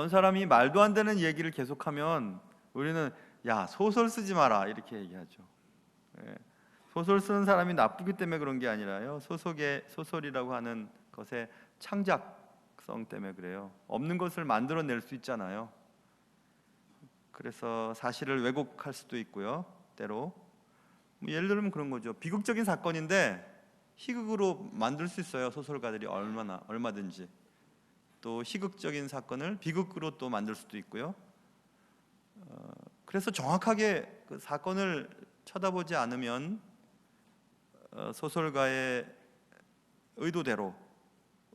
어떤 사람이 말도 안 되는 얘기를 계속하면 우리는 야, 소설 쓰지 마라 이렇게 얘기하죠. 예. 소설 쓰는 사람이 나쁘기 때문에 그런 게 아니라요, 소설이라고 하는 것의 창작성 때문에 그래요. 없는 것을 만들어낼 수 있잖아요. 그래서 사실을 왜곡할 수도 있고요, 때로. 예를 들면 그런 거죠. 비극적인 사건인데 희극으로 만들 수 있어요, 소설가들이 얼마든지. 또 희극적인 사건을 비극으로 또 만들 수도 있고요. 그래서 정확하게 그 사건을 쳐다보지 않으면 소설가의 의도대로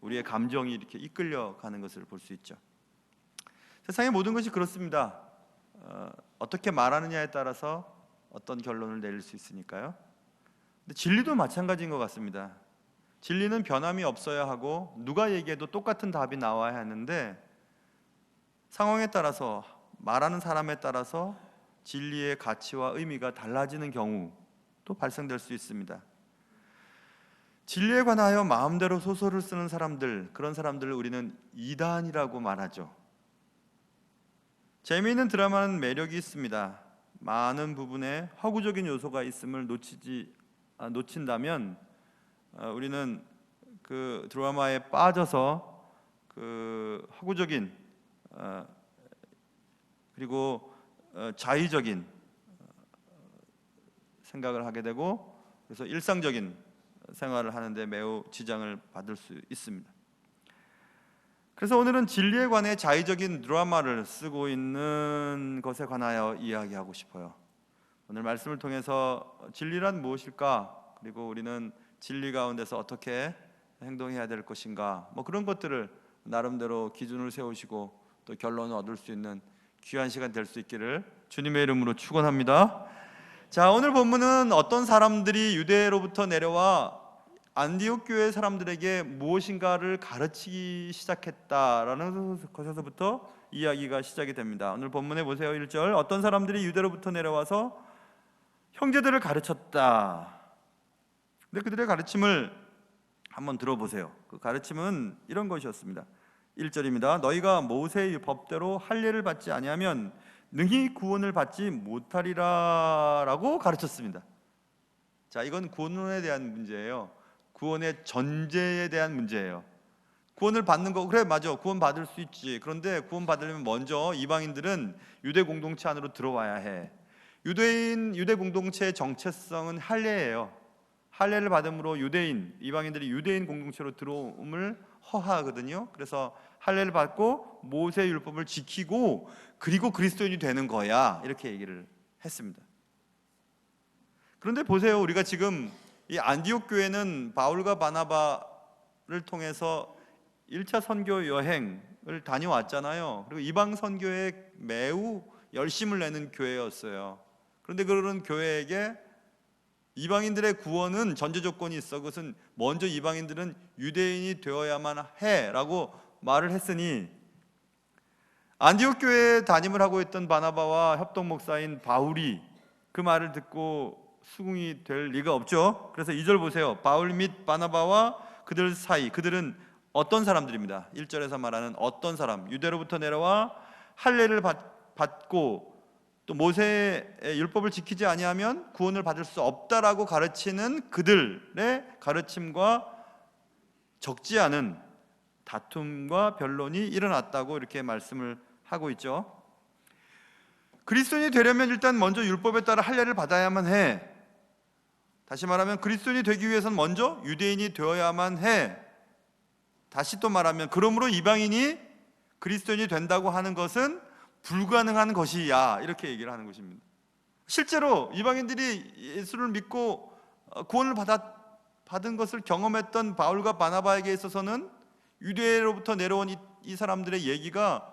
우리의 감정이 이렇게 이끌려가는 것을 볼 수 있죠. 세상의 모든 것이 그렇습니다. 어떻게 말하느냐에 따라서 어떤 결론을 내릴 수 있으니까요. 근데 진리도 마찬가지인 것 같습니다. 진리는 변함이 없어야 하고 누가 얘기해도 똑같은 답이 나와야 하는데, 상황에 따라서, 말하는 사람에 따라서 진리의 가치와 의미가 달라지는 경우도 발생될 수 있습니다. 진리에 관하여 마음대로 소설을 쓰는 사람들, 그런 사람들을 우리는 이단이라고 말하죠. 재미있는 드라마는 매력이 있습니다. 많은 부분에 허구적인 요소가 있음을 놓친다면 우리는 그 드라마에 빠져서 그 허구적인 그리고 자의적인 생각을 하게 되고, 그래서 일상적인 생활을 하는데 매우 지장을 받을 수 있습니다. 그래서 오늘은 진리에 관해 자의적인 드라마를 쓰고 있는 것에 관하여 이야기하고 싶어요. 오늘 말씀을 통해서 진리란 무엇일까? 그리고 우리는 진리 가운데서 어떻게 행동해야 될 것인가? 그런 것들을 나름대로 기준을 세우시고 또 결론을 얻을 수 있는 귀한 시간 될 수 있기를 주님의 이름으로 축원합니다. 자, 오늘 본문은 어떤 사람들이 유대로부터 내려와 안디옥 교회 사람들에게 무엇인가를 가르치기 시작했다라는 것에서부터 이야기가 시작이 됩니다. 오늘 본문에 보세요. 1절, 어떤 사람들이 유대로부터 내려와서 형제들을 가르쳤다. 근데 그들의 가르침을 한번 들어보세요. 그 가르침은 이런 것이었습니다. 1절입니다. 너희가 모세의 법대로 할례를 받지 아니하면 능히 구원을 받지 못하리라 라고 가르쳤습니다. 자, 이건 구원에 대한 문제예요. 구원의 전제에 대한 문제예요. 구원을 받는 거, 그래 맞아, 구원 받을 수 있지. 그런데 구원 받으려면 먼저 이방인들은 유대 공동체 안으로 들어와야 해. 유대 공동체의 정체성은 할례예요. 할례를 받음으로 이방인들이 유대인 공동체로 들어옴을 허하거든요. 그래서 할례를 받고 모세의 율법을 지키고 그리고 그리스도인이 되는 거야, 이렇게 얘기를 했습니다. 그런데 보세요, 우리가 지금 이 안디옥 교회는 바울과 바나바를 통해서 1차 선교 여행을 다녀왔잖아요. 그리고 이방 선교에 매우 열심을 내는 교회였어요. 그런데 그런 교회에게 이방인들의 구원은 전제 조건이 있어. 그것은 먼저 이방인들은 유대인이 되어야만 해라고 말을 했으니, 안디옥 교회에 담임을 하고 있던 바나바와 협동 목사인 바울이 그 말을 듣고 수긍이 될 리가 없죠. 그래서 2절 보세요. 바울 및 바나바와 그들 사이, 그들은 어떤 사람들입니다. 1절에서 말하는 어떤 사람, 유대로부터 내려와 할례를 받고 또 모세의 율법을 지키지 아니하면 구원을 받을 수 없다라고 가르치는 그들의 가르침과 적지 않은 다툼과 변론이 일어났다고 이렇게 말씀을 하고 있죠. 그리스도인이 되려면 일단 먼저 율법에 따라 할례를 받아야만 해. 다시 말하면 그리스도인이 되기 위해서는 먼저 유대인이 되어야만 해. 다시 또 말하면 그러므로 이방인이 그리스도인이 된다고 하는 것은 불가능한 것이야, 이렇게 얘기를 하는 것입니다. 실제로 이방인들이 예수를 믿고 구원을 받은 것을 경험했던 바울과 바나바에게 있어서는 유대로부터 내려온 이 사람들의 얘기가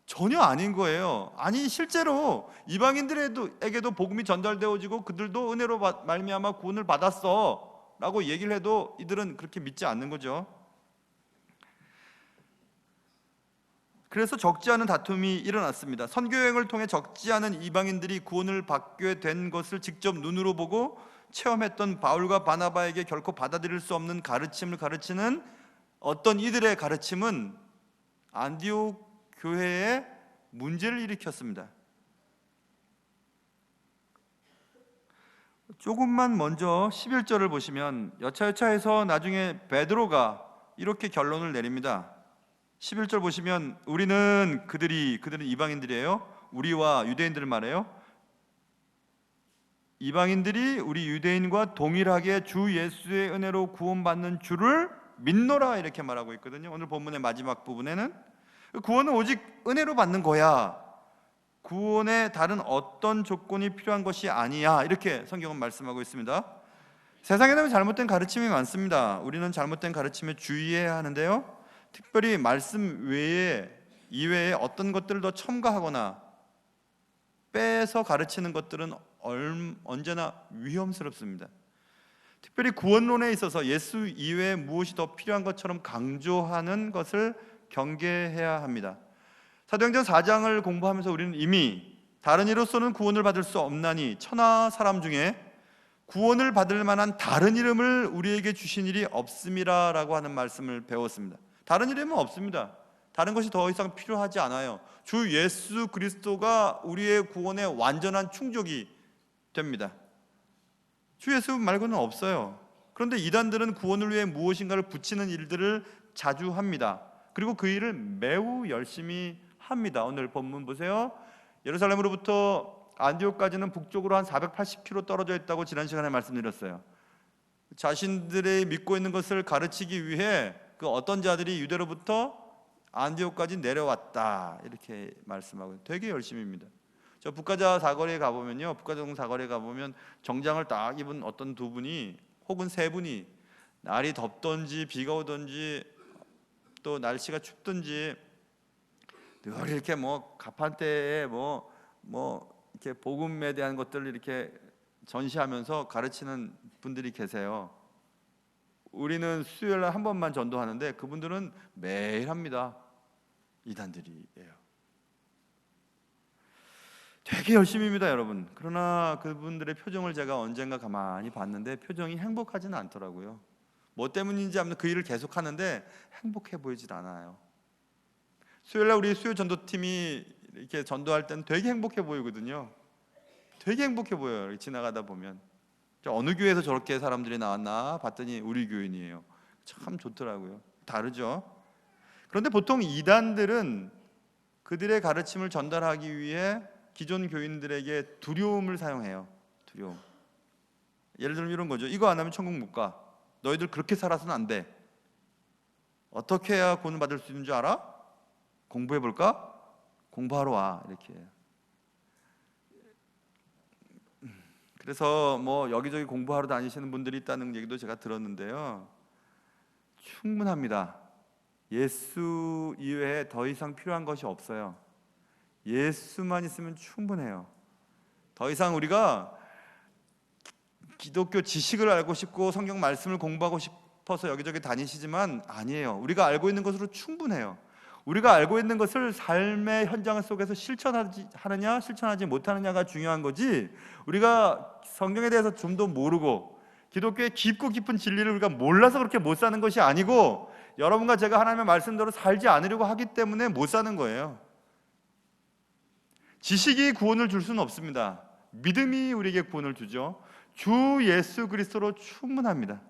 전혀 아닌 거예요. 아니, 실제로 이방인들에게도 복음이 전달되어지고 그들도 은혜로 말미암아 구원을 받았어 라고 얘기를 해도 이들은 그렇게 믿지 않는 거죠. 그래서 적지 않은 다툼이 일어났습니다. 선교여행을 통해 적지 않은 이방인들이 구원을 받게 된 것을 직접 눈으로 보고 체험했던 바울과 바나바에게 결코 받아들일 수 없는 가르침을 가르치는 어떤 이들의 가르침은 안디옥 교회에 문제를 일으켰습니다. 조금만 먼저 11절을 보시면 여차여차해서 나중에 베드로가 이렇게 결론을 내립니다. 11절 보시면 그들은 이방인들이에요. 우리와 유대인들을 말해요. 이방인들이 우리 유대인과 동일하게 주 예수의 은혜로 구원받는 줄을 믿노라 이렇게 말하고 있거든요. 오늘 본문의 마지막 부분에는 구원은 오직 은혜로 받는 거야, 구원에 다른 어떤 조건이 필요한 것이 아니야, 이렇게 성경은 말씀하고 있습니다. 세상에는 잘못된 가르침이 많습니다. 우리는 잘못된 가르침에 주의해야 하는데요, 특별히 말씀 이외에 어떤 것들을 더 첨가하거나 빼서 가르치는 것들은 언제나 위험스럽습니다. 특별히 구원론에 있어서 예수 이외에 무엇이 더 필요한 것처럼 강조하는 것을 경계해야 합니다. 사도행전 4장을 공부하면서 우리는 이미 다른 이로서는 구원을 받을 수 없나니 천하 사람 중에 구원을 받을 만한 다른 이름을 우리에게 주신 일이 없음이라 라고 하는 말씀을 배웠습니다. 다른 이름은 없습니다. 다른 것이 더 이상 필요하지 않아요. 주 예수 그리스도가 우리의 구원의 완전한 충족이 됩니다. 주 예수 말고는 없어요. 그런데 이단들은 구원을 위해 무엇인가를 붙이는 일들을 자주 합니다. 그리고 그 일을 매우 열심히 합니다. 오늘 본문 보세요. 예루살렘으로부터 안디옥까지는 북쪽으로 한 480km 떨어져 있다고 지난 시간에 말씀드렸어요. 자신들이 믿고 있는 것을 가르치기 위해 그 어떤 자들이 유대로부터 안디옥까지 내려왔다 이렇게 말씀하고 되게 열심히입니다. 저 북가자 사거리에 가보면요, 북가정 사거리에 가보면 정장을 딱 입은 어떤 두 분이 혹은 세 분이 날이 덥던지 비가 오던지 또 날씨가 춥던지 늘 이렇게 가판대에 이렇게 복음에 대한 것들을 이렇게 전시하면서 가르치는 분들이 계세요. 우리는 수요일날 한 번만 전도하는데 그분들은 매일 합니다. 이단들이에요. 되게 열심히입니다, 여러분. 그러나 그분들의 표정을 제가 언젠가 가만히 봤는데 표정이 행복하지는 않더라고요. 뭐 때문인지 아무튼 그 일을 계속하는데 행복해 보이질 않아요. 수요일날 우리 수요 전도팀이 이렇게 전도할 때는 되게 행복해 보이거든요. 되게 행복해 보여요. 이렇게 지나가다 보면 어느 교회에서 저렇게 사람들이 나왔나 봤더니 우리 교인이에요. 참 좋더라고요. 다르죠. 그런데 보통 이단들은 그들의 가르침을 전달하기 위해 기존 교인들에게 두려움을 사용해요. 두려움. 예를 들면 이런 거죠. 이거 안 하면 천국 못 가. 너희들 그렇게 살아서는 안 돼. 어떻게 해야 구원 받을 수 있는 줄 알아? 공부해 볼까? 공부하러 와. 이렇게. 그래서 여기저기 공부하러 다니시는 분들이 있다는 얘기도 제가 들었는데요, 충분합니다. 예수 이외에 더 이상 필요한 것이 없어요. 예수만 있으면 충분해요. 더 이상 우리가 기독교 지식을 알고 싶고 성경 말씀을 공부하고 싶어서 여기저기 다니시지만 아니에요. 우리가 알고 있는 것으로 충분해요. 우리가 알고 있는 것을 삶의 현장 속에서 실천하느냐 실천하지 못하느냐가 중요한 거지, 우리가 성경에 대해서 좀 더 모르고 기독교의 깊고 깊은 진리를 우리가 몰라서 그렇게 못 사는 것이 아니고, 여러분과 제가 하나님의 말씀대로 살지 않으려고 하기 때문에 못 사는 거예요. 지식이 구원을 줄 수는 없습니다. 믿음이 우리에게 구원을 주죠. 주 예수 그리스도로 충분합니다.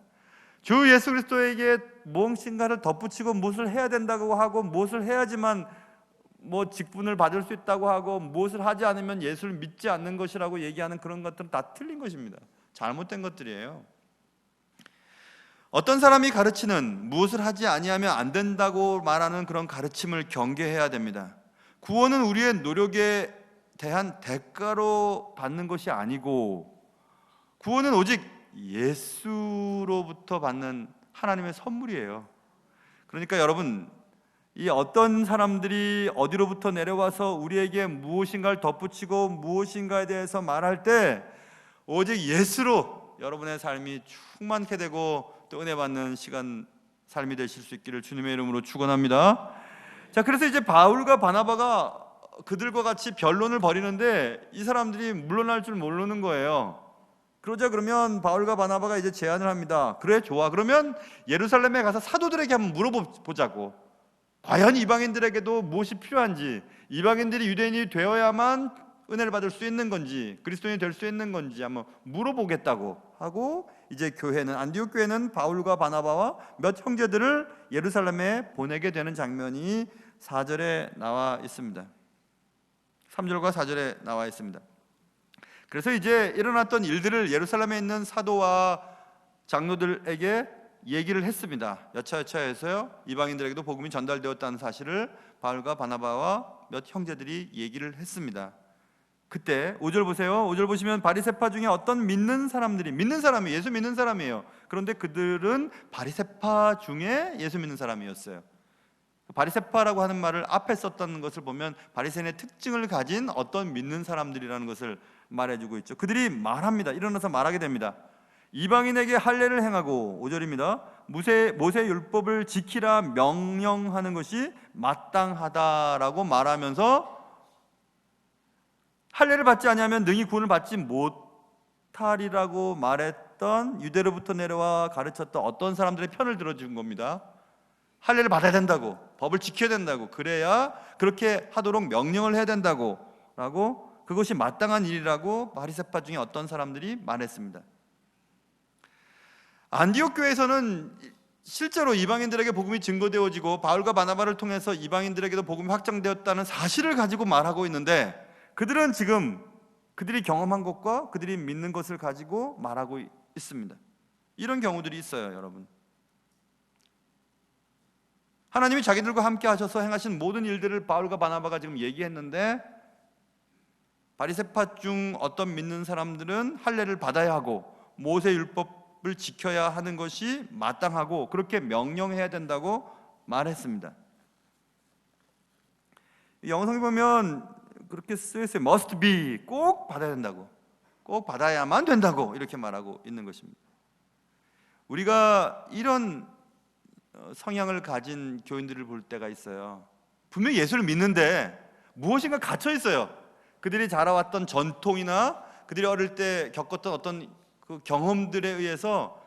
주 예수 그리스도에게 무엇인가를 덧붙이고 무엇을 해야 된다고 하고 무엇을 해야지만 직분을 받을 수 있다고 하고 무엇을 하지 않으면 예수를 믿지 않는 것이라고 얘기하는 그런 것들은 다 틀린 것입니다. 잘못된 것들이에요. 어떤 사람이 가르치는 무엇을 하지 아니하면 안 된다고 말하는 그런 가르침을 경계해야 됩니다. 구원은 우리의 노력에 대한 대가로 받는 것이 아니고, 구원은 오직 예수로부터 받는 하나님의 선물이에요. 그러니까 여러분, 이 어떤 사람들이 어디로부터 내려와서 우리에게 무엇인가를 덧붙이고 무엇인가에 대해서 말할 때 오직 예수로 여러분의 삶이 충만케 되고 또 은혜 받는 삶이 되실 수 있기를 주님의 이름으로 축원합니다. 자, 그래서 이제 바울과 바나바가 그들과 같이 변론을 벌이는데 이 사람들이 물러날 줄 모르는 거예요. 그러면 바울과 바나바가 이제 제안을 합니다. 그래, 좋아. 그러면 예루살렘에 가서 사도들에게 한번 물어보자고. 과연 이방인들에게도 무엇이 필요한지, 이방인들이 유대인이 되어야만 은혜를 받을 수 있는 건지, 그리스도인이 될 수 있는 건지 한번 물어보겠다고 하고, 이제 교회는, 안디옥 교회는 바울과 바나바와 몇 형제들을 예루살렘에 보내게 되는 장면이 4절에 나와 있습니다. 3절과 4절에 나와 있습니다. 그래서 이제 일어났던 일들을 예루살렘에 있는 사도와 장로들에게 얘기를 했습니다. 여차여차해서요, 이방인들에게도 복음이 전달되었다는 사실을 바울과 바나바와 몇 형제들이 얘기를 했습니다. 그때 5절 보세요. 5절 보시면 바리새파 중에 어떤 믿는 사람들이, 믿는 사람이 예수 믿는 사람이에요. 그런데 그들은 바리새파 중에 예수 믿는 사람이었어요. 바리새파라고 하는 말을 앞에 썼던 것을 보면 바리새인의 특징을 가진 어떤 믿는 사람들이라는 것을 말해주고 있죠. 그들이 말합니다. 일어나서 말하게 됩니다. 이방인에게 할례를 행하고, 5절입니다. 모세 율법을 지키라 명령하는 것이 마땅하다라고 말하면서 할례를 받지 아니하면 능히 구원을 받지 못하리라고 말했던, 유대로부터 내려와 가르쳤던 어떤 사람들의 편을 들어준 겁니다. 할례를 받아야 된다고, 법을 지켜야 된다고, 그래야 그렇게 하도록 명령을 해야 된다고 라고, 그것이 마땅한 일이라고 바리새파 중에 어떤 사람들이 말했습니다. 안디옥 교회에서는 실제로 이방인들에게 복음이 증거되어지고 바울과 바나바를 통해서 이방인들에게도 복음이 확장되었다는 사실을 가지고 말하고 있는데, 그들은 지금 그들이 경험한 것과 그들이 믿는 것을 가지고 말하고 있습니다. 이런 경우들이 있어요, 여러분. 하나님이 자기들과 함께 하셔서 행하신 모든 일들을 바울과 바나바가 지금 얘기했는데, 바리새파 중 어떤 믿는 사람들은 할례를 받아야 하고 모세 율법을 지켜야 하는 것이 마땅하고 그렇게 명령해야 된다고 말했습니다. 영어성에 보면 그렇게 쓰여 있어요. must be, 꼭 받아야 된다고, 꼭 받아야만 된다고 이렇게 말하고 있는 것입니다. 우리가 이런 성향을 가진 교인들을 볼 때가 있어요. 분명히 예수를 믿는데 무엇인가 갇혀 있어요. 그들이 자라왔던 전통이나 그들이 어릴 때 겪었던 어떤 그 경험들에 의해서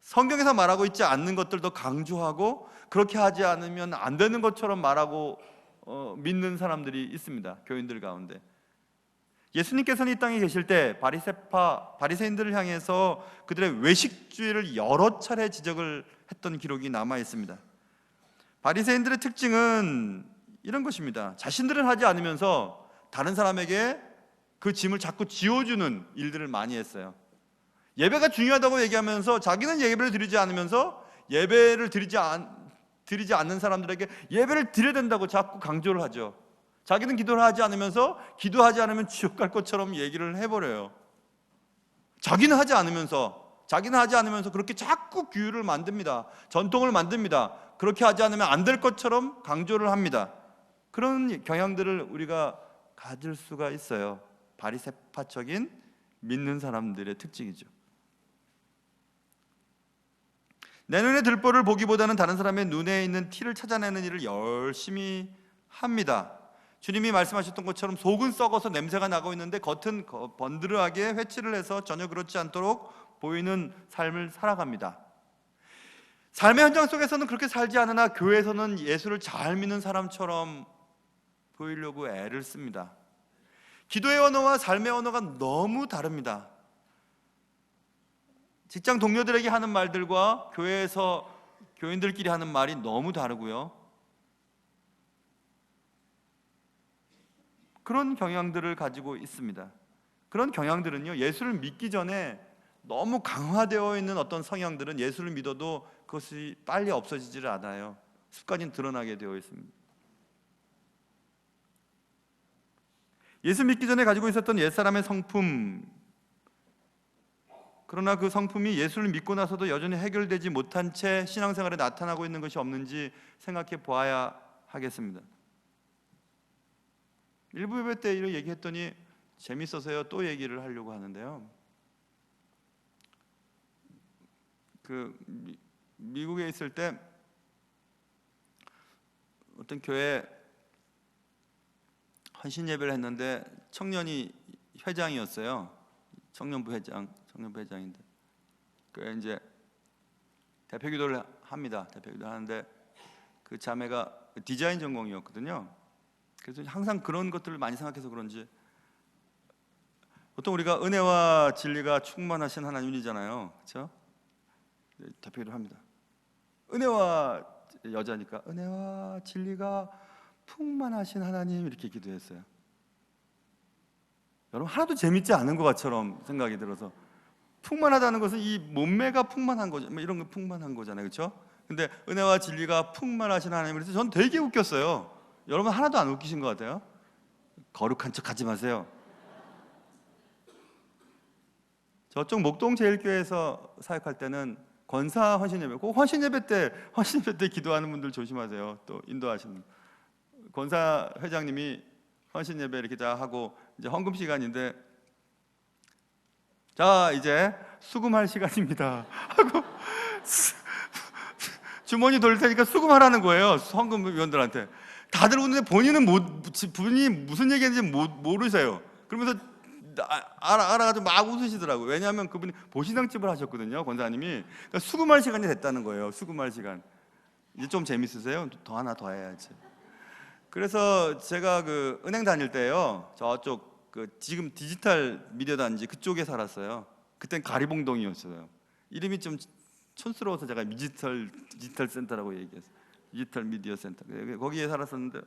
성경에서 말하고 있지 않는 것들도 강조하고, 그렇게 하지 않으면 안 되는 것처럼 말하고 믿는 사람들이 있습니다, 교인들 가운데. 예수님께서는 이 땅에 계실 때 바리새인들을 향해서 그들의 외식주의를 여러 차례 지적을 했던 기록이 남아 있습니다. 바리새인들의 특징은 이런 것입니다. 자신들은 하지 않으면서 다른 사람에게 그 짐을 자꾸 지어주는 일들을 많이 했어요. 예배가 중요하다고 얘기하면서 자기는 예배를 드리지 않으면서 예배를 드리지 않는 사람들에게 예배를 드려야 된다고 자꾸 강조를 하죠. 자기는 기도를 하지 않으면서 기도하지 않으면 지옥 갈 것처럼 얘기를 해버려요. 자기는 하지 않으면서 그렇게 자꾸 규율을 만듭니다. 전통을 만듭니다. 그렇게 하지 않으면 안 될 것처럼 강조를 합니다. 그런 경향들을 우리가 가질 수가 있어요. 바리새파적인 믿는 사람들의 특징이죠. 내 눈에 들보를 보기보다는 다른 사람의 눈에 있는 티를 찾아내는 일을 열심히 합니다. 주님이 말씀하셨던 것처럼 속은 썩어서 냄새가 나고 있는데 겉은 번드르하게 회칠을 해서 전혀 그렇지 않도록 보이는 삶을 살아갑니다. 삶의 현장 속에서는 그렇게 살지 않으나 교회에서는 예수를 잘 믿는 사람처럼 보이려고 애를 씁니다. 기도의 언어와 삶의 언어가 너무 다릅니다. 직장 동료들에게 하는 말들과 교회에서 교인들끼리 하는 말이 너무 다르고요. 그런 경향들을 가지고 있습니다. 그런 경향들은요, 예수를 믿기 전에 너무 강화되어 있는 어떤 성향들은 예수를 믿어도 그것이 빨리 없어지지를 않아요. 습관이 드러나게 되어 있습니다. 예수 믿기 전에 가지고 있었던 옛사람의 성품, 그러나 그 성품이 예수를 믿고 나서도 여전히 해결되지 못한 채 신앙생활에 나타나고 있는 것이 없는지 생각해 보아야 하겠습니다. 일부 예배 때 이렇게 얘기했더니 재밌어서요 또 얘기를 하려고 하는데요. 미국에 있을 때 어떤 교회 헌신 예배를 했는데 청년이 회장이었어요. 청년부 회장인데 그 이제 대표기도를 합니다. 대표기도 하는데 그 자매가 디자인 전공이었거든요. 그래서 항상 그런 것들을 많이 생각해서 그런지 보통 우리가 은혜와 진리가 충만하신 하나님이잖아요, 그렇죠? 대표를 합니다. 은혜와 여자니까 은혜와 진리가 풍만하신 하나님 이렇게 기도했어요. 여러분 하나도 재밌지 않은 것처럼 생각이 들어서 풍만하다는 것은 이 몸매가 풍만한 거죠. 뭐 이런 거 풍만한 거잖아요, 그렇죠? 근데 은혜와 진리가 풍만하신 하나님 그래서 전 되게 웃겼어요. 여러분 하나도 안 웃기신 것 같아요. 거룩한 척 하지 마세요. 저쪽 목동 제일교회에서 사역할 때는 권사 헌신 예배, 꼭 헌신 예배 때 기도하는 분들 조심하세요. 또 인도하시는 분. 권사 회장님이 헌신 예배 이렇게 다 하고 이제 헌금 시간인데 자 이제 수금할 시간입니다 하고 주머니 돌릴 테니까 수금하라는 거예요. 헌금 위원들한테. 다들 웃는데 본인이 무슨 얘기했는지 모르세요. 그러면서 알아가지고 막 웃으시더라고요. 왜냐하면 그분이 보신앙집을 하셨거든요, 권사님이. 그러니까 수금할 시간이 됐다는 거예요. 수금할 시간. 이제 좀 재밌으세요? 더 하나 더 해야지. 그래서 제가 그 은행 다닐 때요, 저쪽 그 지금 디지털 미디어 단지 그쪽에 살았어요. 그땐 가리봉동이었어요. 이름이 좀 촌스러워서 제가 디지털 센터라고 얘기했어요. 디지털 미디어 센터. 거기에 살았었는데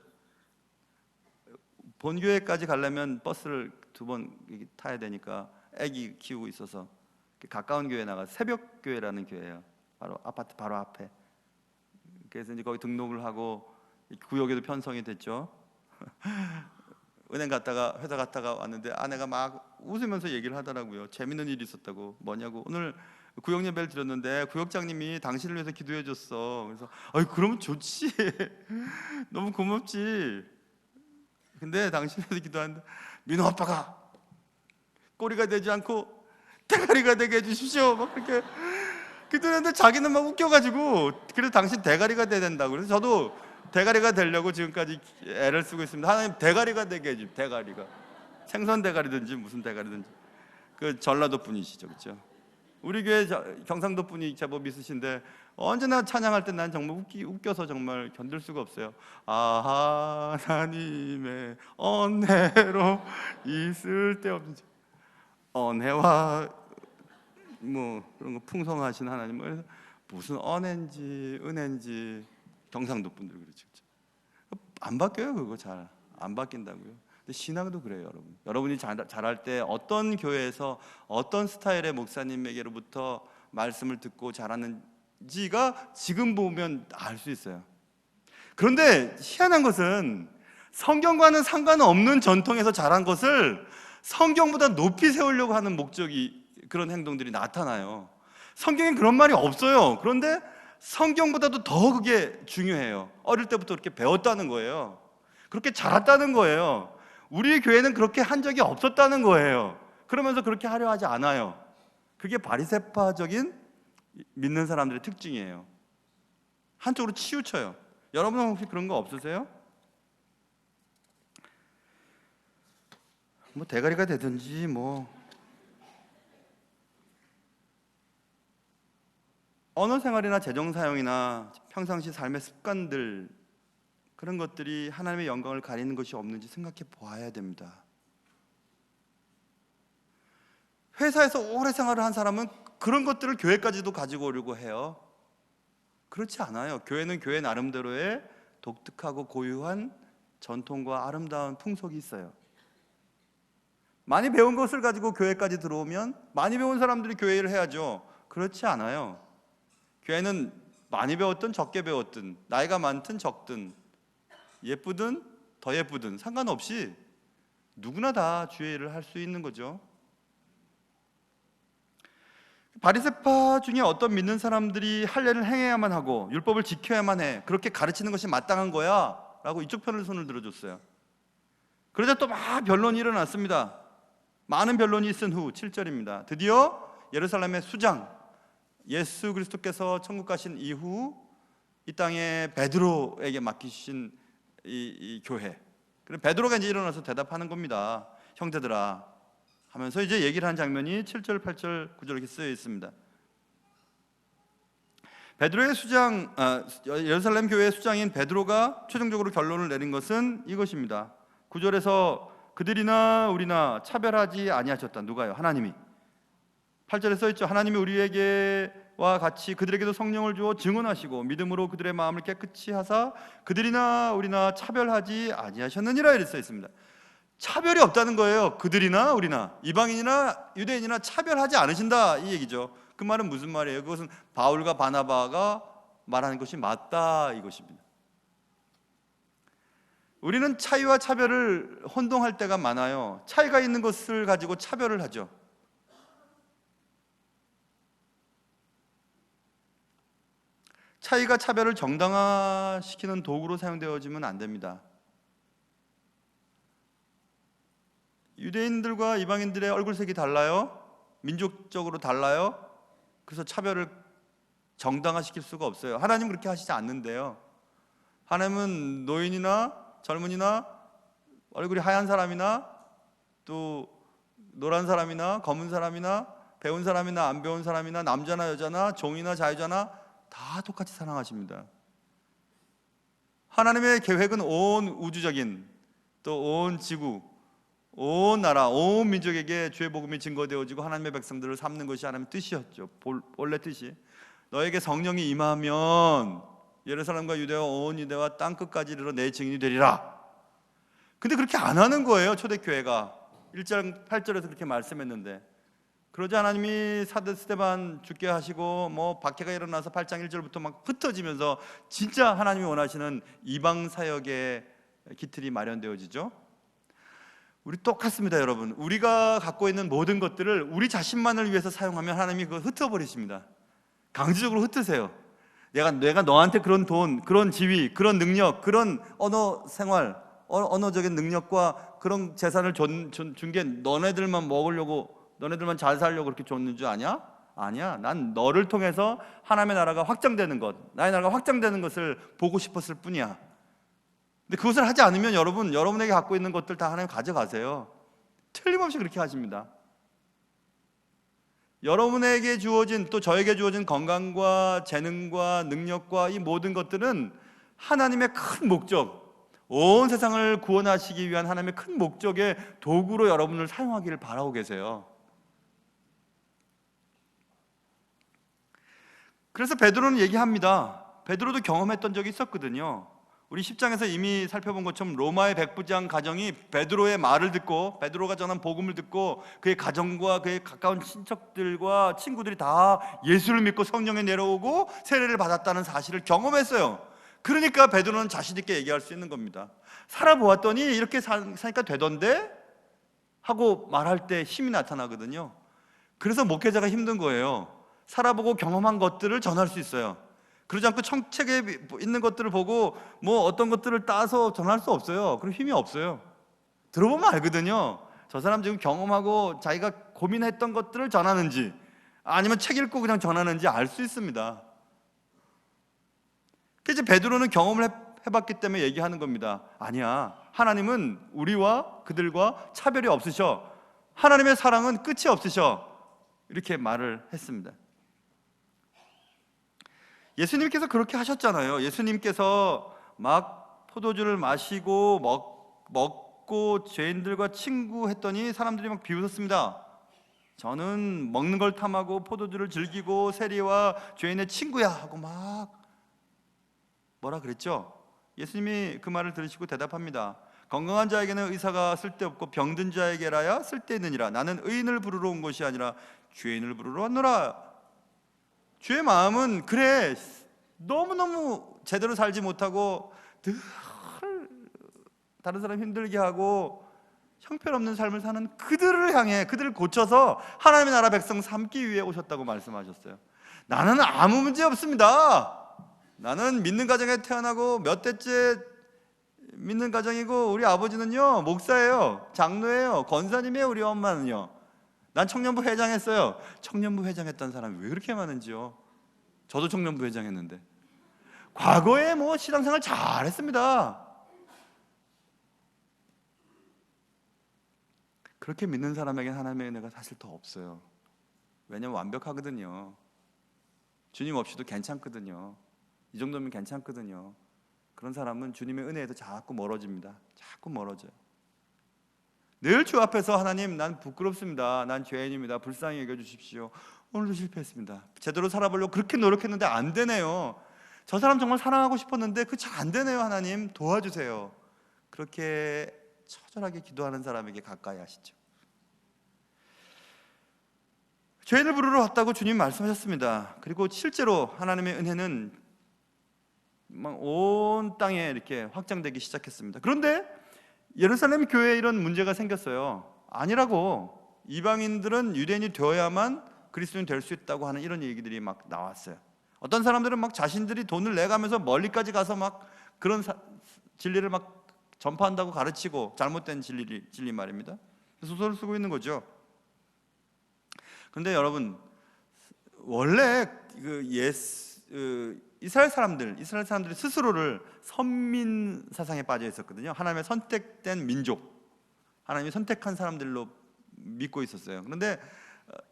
본교회까지 가려면 버스를 2번 타야 되니까 아기 키우고 있어서 가까운 교회 나가 새벽교회라는 교회예요. 바로 아파트 바로 앞에. 그래서 이제 거기 등록을 하고 구역에도 편성이 됐죠. 은행 갔다가 회사 갔다가 왔는데 아내가 막 웃으면서 얘기를 하더라고요. 재밌는 일이 있었다고. 뭐냐고. 오늘 구역 예배를 드렸는데 구역장님이 당신을 위해서 기도해 줬어. 그래서 그러면 좋지. 너무 고맙지. 근데 당신을 위해서 기도하는데 민호 아빠가 꼬리가 되지 않고 대가리가 되게 해주십시오. 막 그렇게 기도했는데 자기는 막 웃겨가지고 그래서 당신 대가리가 돼야 된다고. 그래서 저도 대가리가 되려고 지금까지 애를 쓰고 있습니다. 하나님 대가리가 되게 해주십시오. 대가리가 생선 대가리든지 무슨 대가리든지. 그 전라도 분이시죠, 그렇죠? 우리 교회 경상도 분이 제법 있으신데 언제나 찬양할 때 난 정말 웃겨서 정말 견딜 수가 없어요. 하나님의 은혜로 있을 때 없는 은혜와 뭐 그런 거 풍성하신 하나님, 그래서 무슨 은혜인지 경상도 분들 그렇죠. 안 바뀌어요. 그거 잘 안 바뀐다고요. 근데 신앙도 그래요, 여러분. 여러분이 잘할 때 어떤 교회에서 어떤 스타일의 목사님에게로부터 말씀을 듣고 자라는지가 지금 보면 알 수 있어요. 그런데 희한한 것은 성경과는 상관없는 전통에서 자란 것을 성경보다 높이 세우려고 하는 목적이 그런 행동들이 나타나요. 성경엔 그런 말이 없어요. 그런데 성경보다도 더 그게 중요해요. 어릴 때부터 그렇게 배웠다는 거예요. 그렇게 자랐다는 거예요. 우리 교회는 그렇게 한 적이 없었다는 거예요. 그러면서 그렇게 하려 하지 않아요. 그게 바리새파적인 믿는 사람들의 특징이에요. 한쪽으로 치우쳐요. 여러분은 혹시 그런 거 없으세요? 뭐 대가리가 되든지 뭐 언어 생활이나 재정 사용이나 평상시 삶의 습관들, 그런 것들이 하나님의 영광을 가리는 것이 없는지 생각해 보아야 됩니다. 회사에서 오래 생활을 한 사람은 그런 것들을 교회까지도 가지고 오려고 해요. 그렇지 않아요. 교회는 교회 나름대로의 독특하고 고유한 전통과 아름다운 풍속이 있어요. 많이 배운 것을 가지고 교회까지 들어오면 많이 배운 사람들이 교회를 해야죠. 그렇지 않아요. 교회는 많이 배웠든 적게 배웠든 나이가 많든 적든 예쁘든 더 예쁘든 상관없이 누구나 다 주의 일을 할 수 있는 거죠. 바리새파 중에 어떤 믿는 사람들이 할례를 행해야만 하고 율법을 지켜야만 해, 그렇게 가르치는 것이 마땅한 거야 라고 이쪽 편을 손을 들어줬어요. 그러자 또 막 변론이 일어났습니다. 많은 변론이 있은 후 7절입니다. 드디어 예루살렘의 수장, 예수 그리스도께서 천국 가신 이후 이 땅에 베드로에게 맡기신 이 교회, 그럼 베드로가 이제 일어나서 대답하는 겁니다. 형제들아 하면서 이제 얘기를 하는 장면이 7절, 8절, 9절 이렇게 쓰여 있습니다. 베드로의 수장, 예루살렘 교회의 수장인 베드로가 최종적으로 결론을 내린 것은 이것입니다. 9절에서 그들이나 우리나 차별하지 아니하셨다. 누가요? 하나님이. 8절에 써있죠. 하나님이 우리에게와 같이 그들에게도 성령을 주어 증언하시고 믿음으로 그들의 마음을 깨끗이 하사 그들이나 우리나 차별하지 아니하셨느니라 이렇게 써있습니다. 차별이 없다는 거예요. 그들이나 우리나, 이방인이나 유대인이나 차별하지 않으신다 이 얘기죠. 그 말은 무슨 말이에요? 그것은 바울과 바나바가 말하는 것이 맞다 이것입니다. 우리는 차이와 차별을 혼동할 때가 많아요. 차이가 있는 것을 가지고 차별을 하죠. 차이가 차별을 정당화시키는 도구로 사용되어지면 안 됩니다. 유대인들과 이방인들의 얼굴색이 달라요. 민족적으로 달라요. 그래서 차별을 정당화시킬 수가 없어요. 하나님은 그렇게 하시지 않는데요. 하나님은 노인이나 젊은이나 얼굴이 하얀 사람이나 또 노란 사람이나 검은 사람이나 배운 사람이나 안 배운 사람이나 남자나 여자나 종이나 자유자나 다 똑같이 사랑하십니다. 하나님의 계획은 온 우주적인 또 온 지구, 온 나라, 온 민족에게 주의 복음이 증거되어지고 하나님의 백성들을 삼는 것이 하나님의 뜻이었죠. 본래 뜻이. 너에게 성령이 임하면 예루살렘과 유대와 온 유대와 땅 끝까지 이르러 내 증인이 되리라. 근데 그렇게 안 하는 거예요. 초대교회가 1장 8절에서 그렇게 말씀했는데, 그러자 하나님이 스데반 죽게 하시고 뭐 박해가 일어나서 8장 1절부터 막 흩어지면서 진짜 하나님이 원하시는 이방 사역의 기틀이 마련되어지죠. 우리 똑같습니다, 여러분. 우리가 갖고 있는 모든 것들을 우리 자신만을 위해서 사용하면 하나님이 그걸 흩어버리십니다. 강제적으로 흩으세요. 내가 너한테 그런 돈, 그런 지위, 그런 능력, 그런 언어 생활, 언어적인 능력과 그런 재산을 준 게 너네들만 먹으려고, 너네들만 잘 살려고 그렇게 줬는 줄 아냐? 아니야. 난 너를 통해서 하나님의 나라가 확장되는 것, 나의 나라가 확장되는 것을 보고 싶었을 뿐이야. 근데 그것을 하지 않으면 여러분에게 갖고 있는 것들 다 하나님 가져가세요. 틀림없이 그렇게 하십니다. 여러분에게 주어진, 또 저에게 주어진 건강과 재능과 능력과 이 모든 것들은 하나님의 큰 목적, 온 세상을 구원하시기 위한 하나님의 큰 목적의 도구로 여러분을 사용하기를 바라고 계세요. 그래서 베드로는 얘기합니다. 베드로도 경험했던 적이 있었거든요. 우리 10장에서 이미 살펴본 것처럼 로마의 백부장 가정이 베드로의 말을 듣고, 베드로가 전한 복음을 듣고 그의 가정과 그의 가까운 친척들과 친구들이 다 예수를 믿고 성령에 내려오고 세례를 받았다는 사실을 경험했어요. 그러니까 베드로는 자신 있게 얘기할 수 있는 겁니다. 살아보았더니 이렇게 사니까 되던데? 하고 말할 때 힘이 나타나거든요. 그래서 목회자가 힘든 거예요. 살아보고 경험한 것들을 전할 수 있어요. 그러지 않고 책에 있는 것들을 보고 뭐 어떤 것들을 따서 전할 수 없어요. 그럼 힘이 없어요. 들어보면 알거든요. 저 사람 지금 경험하고 자기가 고민했던 것들을 전하는지 아니면 책 읽고 그냥 전하는지 알 수 있습니다. 그래서 베드로는 경험을 해봤기 때문에 얘기하는 겁니다. 아니야, 하나님은 우리와 그들과 차별이 없으셔. 하나님의 사랑은 끝이 없으셔. 이렇게 말을 했습니다. 예수님께서 그렇게 하셨잖아요. 예수님께서 막 포도주를 마시고 먹고 죄인들과 친구했더니 사람들이 막 비웃었습니다. 저는 먹는 걸 탐하고 포도주를 즐기고 세리와 죄인의 친구야 하고 막 뭐라 그랬죠? 예수님이 그 말을 들으시고 대답합니다. 건강한 자에게는 의사가 쓸데없고 병든 자에게라야 쓸데있느니라. 나는 의인을 부르러 온 것이 아니라 죄인을 부르러 왔노라. 주의 마음은 그래, 너무너무 제대로 살지 못하고 늘 다른 사람 힘들게 하고 형편없는 삶을 사는 그들을 향해, 그들을 고쳐서 하나님의 나라 백성 삼기 위해 오셨다고 말씀하셨어요. 나는 아무 문제 없습니다. 나는 믿는 가정에 태어나고 몇 대째 믿는 가정이고, 우리 아버지는요 목사예요, 장로예요, 권사님이에요. 우리 엄마는요, 난 청년부 회장했어요. 청년부 회장했던 사람이 왜 그렇게 많은지요. 저도 청년부 회장했는데 과거에 뭐 신앙생활 잘했습니다. 그렇게 믿는 사람에게 하나님의 은혜가 사실 더 없어요. 왜냐면 완벽하거든요. 주님 없이도 괜찮거든요. 이 정도면 괜찮거든요. 그런 사람은 주님의 은혜에서 자꾸 멀어집니다. 자꾸 멀어져요. 늘 주 앞에서 하나님, 난 부끄럽습니다. 난 죄인입니다. 불쌍히 여겨주십시오. 오늘도 실패했습니다. 제대로 살아보려고 그렇게 노력했는데 안 되네요. 저 사람 정말 사랑하고 싶었는데 그 잘 안 되네요. 하나님 도와주세요. 그렇게 처절하게 기도하는 사람에게 가까이 하시죠. 죄인을 부르러 왔다고 주님 말씀하셨습니다. 그리고 실제로 하나님의 은혜는 막 온 땅에 이렇게 확장되기 시작했습니다. 그런데 예루살렘 교회에 이런 문제가 생겼어요. 아니라고, 이방인들은 유대인이 되어야만 그리스도인이 될 수 있다고 하는 이런 얘기들이 막 나왔어요. 어떤 사람들은 막 자신들이 돈을 내가면서 멀리까지 가서 막 그런 진리를 막 전파한다고 가르치고, 잘못된 진리 말입니다. 소설을 쓰고 있는 거죠. 그런데 여러분, 원래 이스라엘 사람들이 스스로를 선민 사상에 빠져 있었거든요. 하나님의 선택된 민족, 하나님이 선택한 사람들로 믿고 있었어요. 그런데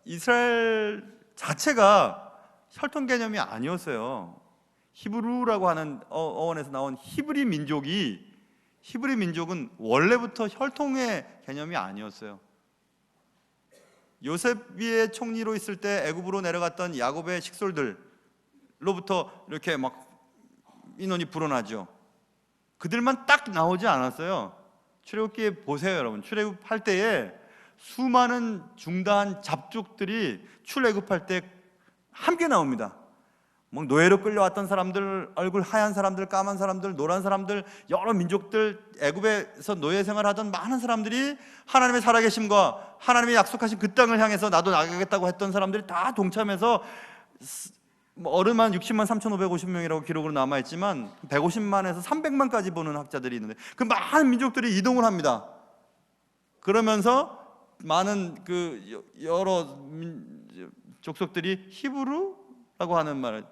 이스라엘 자체가 혈통 개념이 아니었어요. 히브루라고 하는 어원에서 나온 히브리 민족은 원래부터 혈통의 개념이 아니었어요. 요셉의 총리로 있을 때 애굽으로 내려갔던 야곱의 식솔들로부터 이렇게 막 인원이 불어나죠. 그들만 딱 나오지 않았어요. 출애굽기에 보세요, 여러분. 출애굽할 때에 수많은 중다한 잡족들이 출애굽할 때 함께 나옵니다. 뭐 노예로 끌려왔던 사람들, 얼굴 하얀 사람들, 까만 사람들, 노란 사람들, 여러 민족들, 애굽에서 노예 생활하던 많은 사람들이 하나님의 살아계심과 하나님의 약속하신 그 땅을 향해서 나도 나가겠다고 했던 사람들이 다 동참해서, 어른만 60만 3,550명이라고 기록으로 남아있지만 150만에서 300만까지 보는 학자들이 있는데, 그 많은 민족들이 이동을 합니다. 그러면서 많은 여러 족속들이 히브루라고 하는 말을,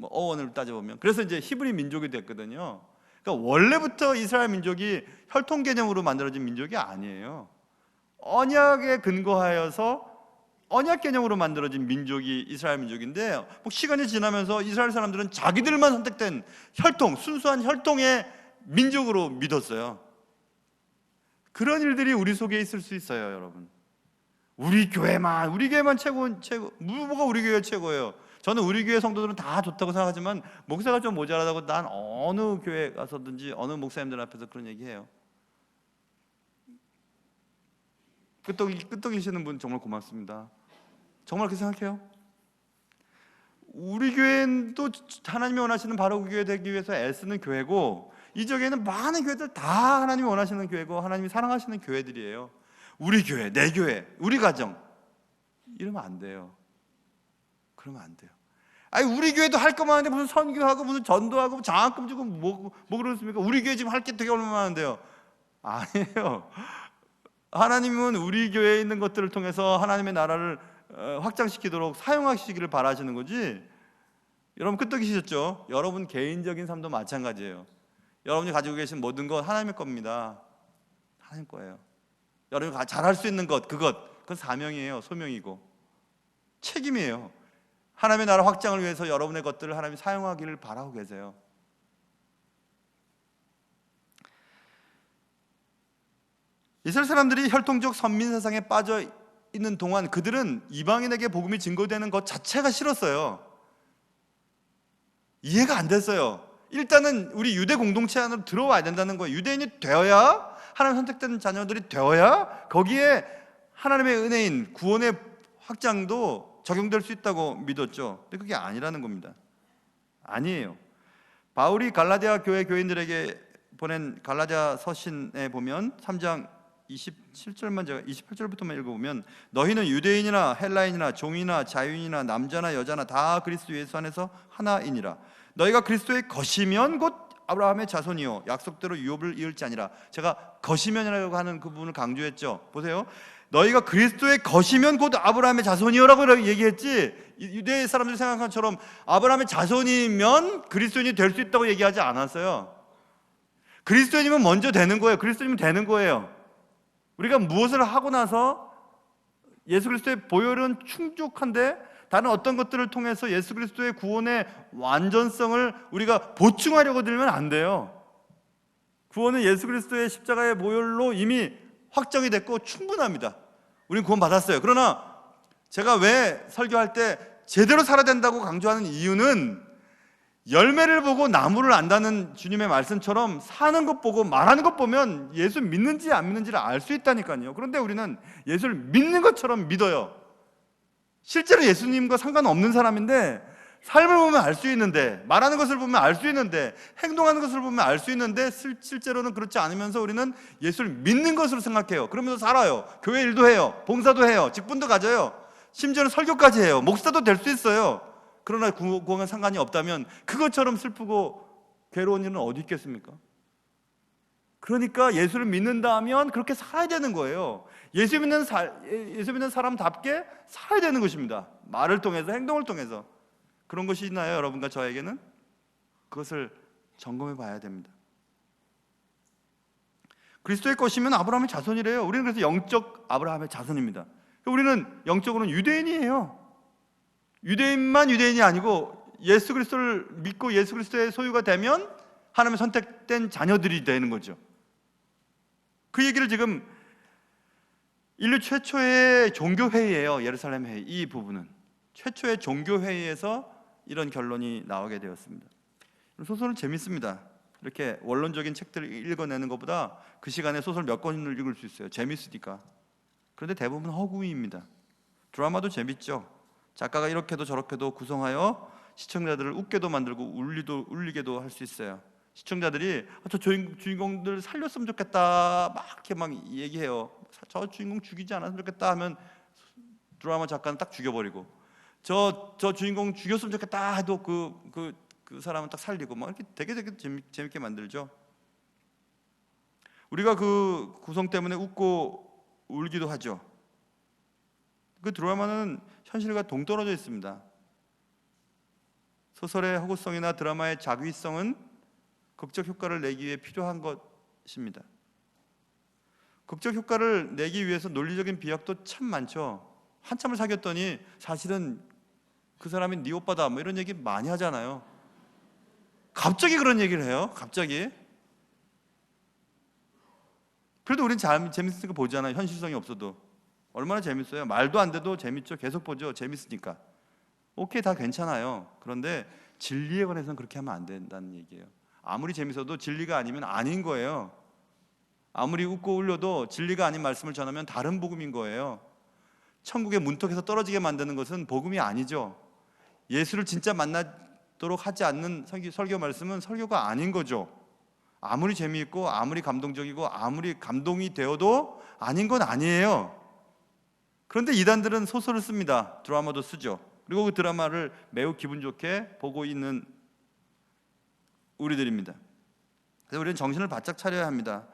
어원을 따져보면, 그래서 이제 히브리 민족이 됐거든요. 그러니까 원래부터 이스라엘 민족이 혈통 개념으로 만들어진 민족이 아니에요. 언약에 근거하여서 언약 개념으로 만들어진 민족이 이스라엘 민족인데, 시간이 지나면서 이스라엘 사람들은 자기들만 선택된 혈통, 순수한 혈통의 민족으로 믿었어요. 그런 일들이 우리 속에 있을 수 있어요, 여러분. 우리 교회만 최고. 뭐가 우리 교회 최고예요? 저는 우리 교회 성도들은 다 좋다고 생각하지만 목사가 좀 모자라다고 난 어느 교회 가서든지 어느 목사님들 앞에서 그런 얘기해요. 끄떡이시는 분 정말 고맙습니다. 정말 그렇게 생각해요. 우리 교회도 하나님이 원하시는 바로 그 교회 되기 위해서 애쓰는 교회고, 이 지역에는 많은 교회들 다 하나님이 원하시는 교회고 하나님이 사랑하시는 교회들이에요. 우리 교회, 내 교회, 우리 가정, 이러면 안 돼요. 그러면 안 돼요. 아니, 우리 교회도 할 거 많은데 무슨 선교하고 무슨 전도하고 장학금 주고 뭐 그렇습니까? 우리 교회 지금 할 게 되게 얼마나 많은데요. 아니에요. 하나님은 우리 교회에 있는 것들을 통해서 하나님의 나라를 확장시키도록 사용하시기를 바라시는 거지. 여러분 끄떡이셨죠? 여러분 개인적인 삶도 마찬가지예요. 여러분이 가지고 계신 모든 것 하나님의 겁니다. 하나님 거예요. 여러분이 잘할 수 있는 그건 사명이에요. 소명이고 책임이에요. 하나님의 나라 확장을 위해서 여러분의 것들을 하나님이 사용하기를 바라고 계세요. 이스라엘 사람들이 혈통적 선민 세상에 빠져 있는 동안 그들은 이방인에게 복음이 증거되는 것 자체가 싫었어요. 이해가 안 됐어요. 일단은 우리 유대 공동체 안으로 들어와야 된다는 거예요. 유대인이 되어야, 하나님 선택된 자녀들이 되어야 거기에 하나님의 은혜인 구원의 확장도 적용될 수 있다고 믿었죠. 근데 그게 아니라는 겁니다. 아니에요. 바울이 갈라디아 교회 교인들에게 보낸 갈라디아 서신에 보면 3장 27절만 제가 28절부터만 읽어보면, 너희는 유대인이나 헬라인이나 종이나 자유인이나 남자나 여자나 다 그리스도 예수 안에서 하나이니라. 너희가 그리스도의 것이면 곧 아브라함의 자손이요 약속대로 유업을 이을지 아니라. 제가 것이면이라고 하는 그 부분을 강조했죠. 보세요. 너희가 그리스도의 것이면 곧 아브라함의 자손이요라고 얘기했지, 유대 사람들이 생각한 것처럼 아브라함의 자손이면 그리스도인이 될 수 있다고 얘기하지 않았어요. 그리스도인이면 먼저 되는 거예요. 그리스도인이면 되는 거예요. 우리가 무엇을 하고 나서 예수 그리스도의 보혈은 충족한데 다른 어떤 것들을 통해서 예수 그리스도의 구원의 완전성을 우리가 보충하려고 들면 안 돼요. 구원은 예수 그리스도의 십자가의 모혈로 이미 확정이 됐고 충분합니다. 우리는 구원 받았어요. 그러나 제가 왜 설교할 때 제대로 살아야 된다고 강조하는 이유는 열매를 보고 나무를 안다는 주님의 말씀처럼 사는 것 보고 말하는 것 보면 예수 믿는지 안 믿는지를 알 수 있다니까요. 그런데 우리는 예수를 믿는 것처럼 믿어요. 실제로 예수님과 상관없는 사람인데 삶을 보면 알 수 있는데, 말하는 것을 보면 알 수 있는데, 행동하는 것을 보면 알 수 있는데 실제로는 그렇지 않으면서 우리는 예수를 믿는 것으로 생각해요. 그러면서 살아요. 교회 일도 해요. 봉사도 해요. 직분도 가져요. 심지어는 설교까지 해요. 목사도 될 수 있어요. 그러나 구원과 상관이 없다면 그것처럼 슬프고 괴로운 일은 어디 있겠습니까? 그러니까 예수를 믿는다 하면 그렇게 살아야 되는 거예요. 예수 믿는 사람답게 살아야 되는 것입니다. 말을 통해서, 행동을 통해서. 그런 것이 있나요, 여러분과 저에게는? 그것을 점검해 봐야 됩니다. 그리스도의 것이면 아브라함의 자손이래요. 우리는 그래서 영적 아브라함의 자손입니다. 우리는 영적으로는 유대인이에요. 유대인만 유대인이 아니고 예수 그리스도를 믿고 예수 그리스도의 소유가 되면 하나님의 선택된 자녀들이 되는 거죠. 그 얘기를 지금 인류 최초의 종교회의예요. 예루살렘 회의. 이 부분은 최초의 종교회의에서 이런 결론이 나오게 되었습니다. 소설은 재밌습니다. 이렇게 원론적인 책들을 읽어내는 것보다 그 시간에 소설 몇 권을 읽을 수 있어요. 재밌으니까. 그런데 대부분 허구입니다. 드라마도 재밌죠. 작가가 이렇게도 저렇게도 구성하여 시청자들을 웃게도 만들고 울리게도 할 수 있어요. 시청자들이 저 주인공들 살렸으면 좋겠다 막 이렇게 막 얘기해요. 저 주인공 죽이지 않았으면 좋겠다 하면 드라마 작가는 딱 죽여버리고, 저 주인공 죽였으면 좋겠다 해도 그 사람은 딱 살리고 막 이렇게 되게 재밌게 만들죠. 우리가 그 구성 때문에 웃고 울기도 하죠. 그 드라마는 현실과 동떨어져 있습니다. 소설의 허구성이나 드라마의 자기성은 극적 효과를 내기 위해 필요한 것입니다. 극적 효과를 내기 위해서 논리적인 비약도 참 많죠. 한참을 사귀었더니 사실은 그 사람이 네 오빠다 뭐 이런 얘기 많이 하잖아요. 갑자기 그런 얘기를 해요. 갑자기. 그래도 우린 재밌으니까 보잖아요. 현실성이 없어도. 얼마나 재밌어요. 말도 안 돼도 재밌죠. 계속 보죠. 재밌으니까. 오케이, 다 괜찮아요. 그런데 진리에 관해서는 그렇게 하면 안 된다는 얘기예요. 아무리 재밌어도 진리가 아니면 아닌 거예요. 아무리 웃고 울려도 진리가 아닌 말씀을 전하면 다른 복음인 거예요. 천국의 문턱에서 떨어지게 만드는 것은 복음이 아니죠. 예수를 진짜 만나도록 하지 않는 설교 말씀은 설교가 아닌 거죠. 아무리 재미있고 아무리 감동적이고 아무리 감동이 되어도 아닌 건 아니에요. 그런데 이단들은 소설을 씁니다. 드라마도 쓰죠. 그리고 그 드라마를 매우 기분 좋게 보고 있는 우리들입니다. 그래서 우리는 정신을 바짝 차려야 합니다.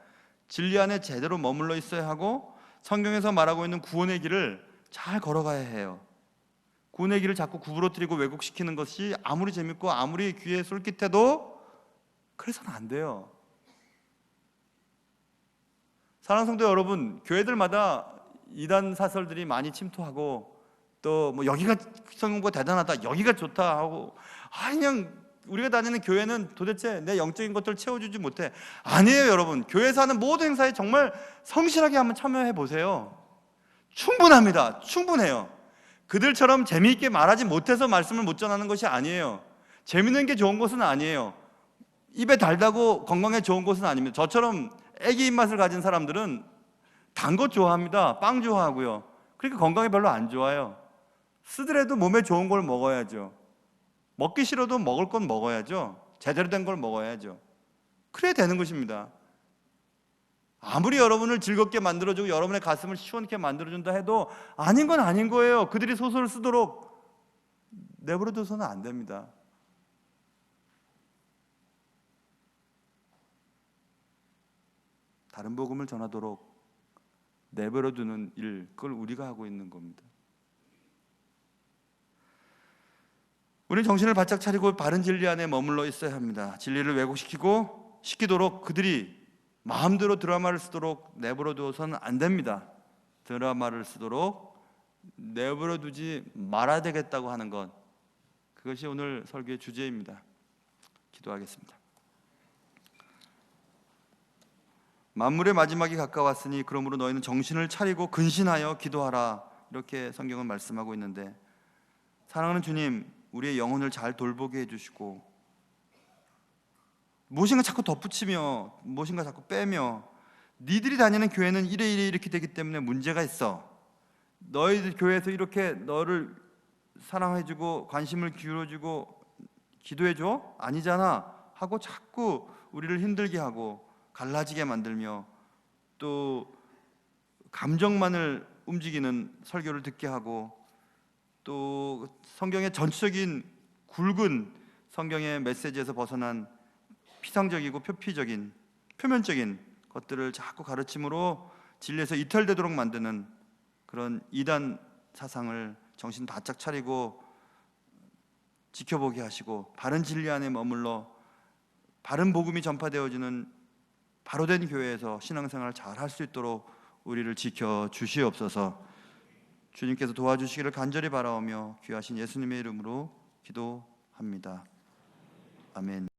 진리 안에 제대로 머물러 있어야 하고 성경에서 말하고 있는 구원의 길을 잘 걸어가야 해요. 구원의 길을 자꾸 구부러뜨리고 왜곡시키는 것이 아무리 재밌고 아무리 귀에 솔깃해도 그래서는 안 돼요. 사랑하는 성도 여러분, 교회들마다 이단 사설들이 많이 침투하고 또 뭐 여기가 성경보다 대단하다, 여기가 좋다 하고 그냥 우리가 다니는 교회는 도대체 내 영적인 것들을 채워주지 못해. 아니에요, 여러분. 교회에서 하는 모든 행사에 정말 성실하게 한번 참여해 보세요. 충분합니다. 충분해요. 그들처럼 재미있게 말하지 못해서 말씀을 못 전하는 것이 아니에요. 재밌는 게 좋은 것은 아니에요. 입에 달다고 건강에 좋은 것은 아닙니다. 저처럼 애기 입맛을 가진 사람들은 단 것 좋아합니다. 빵 좋아하고요. 그러니까 건강에 별로 안 좋아요. 쓰더라도 몸에 좋은 걸 먹어야죠. 먹기 싫어도 먹을 건 먹어야죠. 제대로 된 걸 먹어야죠. 그래야 되는 것입니다. 아무리 여러분을 즐겁게 만들어주고 여러분의 가슴을 시원하게 만들어준다 해도 아닌 건 아닌 거예요. 그들이 소설을 쓰도록 내버려둬서는 안 됩니다. 다른 복음을 전하도록 내버려두는 일, 그걸 우리가 하고 있는 겁니다. 우리는 정신을 바짝 차리고 바른 진리 안에 머물러 있어야 합니다. 진리를 왜곡시키도록 그들이 마음대로 드라마를 쓰도록 내버려두어서는 안 됩니다. 드라마를 쓰도록 내버려 두지 말아야 되겠다고 하는 것, 그것이 오늘 설교의 주제입니다. 기도하겠습니다. 만물의 마지막이 가까웠으니 그러므로 너희는 정신을 차리고 근신하여 기도하라, 이렇게 성경은 말씀하고 있는데, 사랑하는 주님, 우리의 영혼을 잘 돌보게 해주시고 무엇인가 자꾸 덧붙이며 무엇인가 자꾸 빼며, 니들이 다니는 교회는 이래 이렇게 되기 때문에 문제가 있어, 너희들 교회에서 이렇게 너를 사랑해주고 관심을 기울여주고 기도해줘? 아니잖아 하고 자꾸 우리를 힘들게 하고 갈라지게 만들며, 또 감정만을 움직이는 설교를 듣게 하고, 또 성경의 전체적인 굵은 성경의 메시지에서 벗어난 피상적이고 표피적인 표면적인 것들을 자꾸 가르침으로 진리에서 이탈되도록 만드는 그런 이단 사상을 정신 바짝 차리고 지켜보게 하시고, 바른 진리 안에 머물러 바른 복음이 전파되어지는 바로된 교회에서 신앙생활을 잘 할 수 있도록 우리를 지켜 주시옵소서. 주님께서 도와주시기를 간절히 바라오며 귀하신 예수님의 이름으로 기도합니다. 아멘.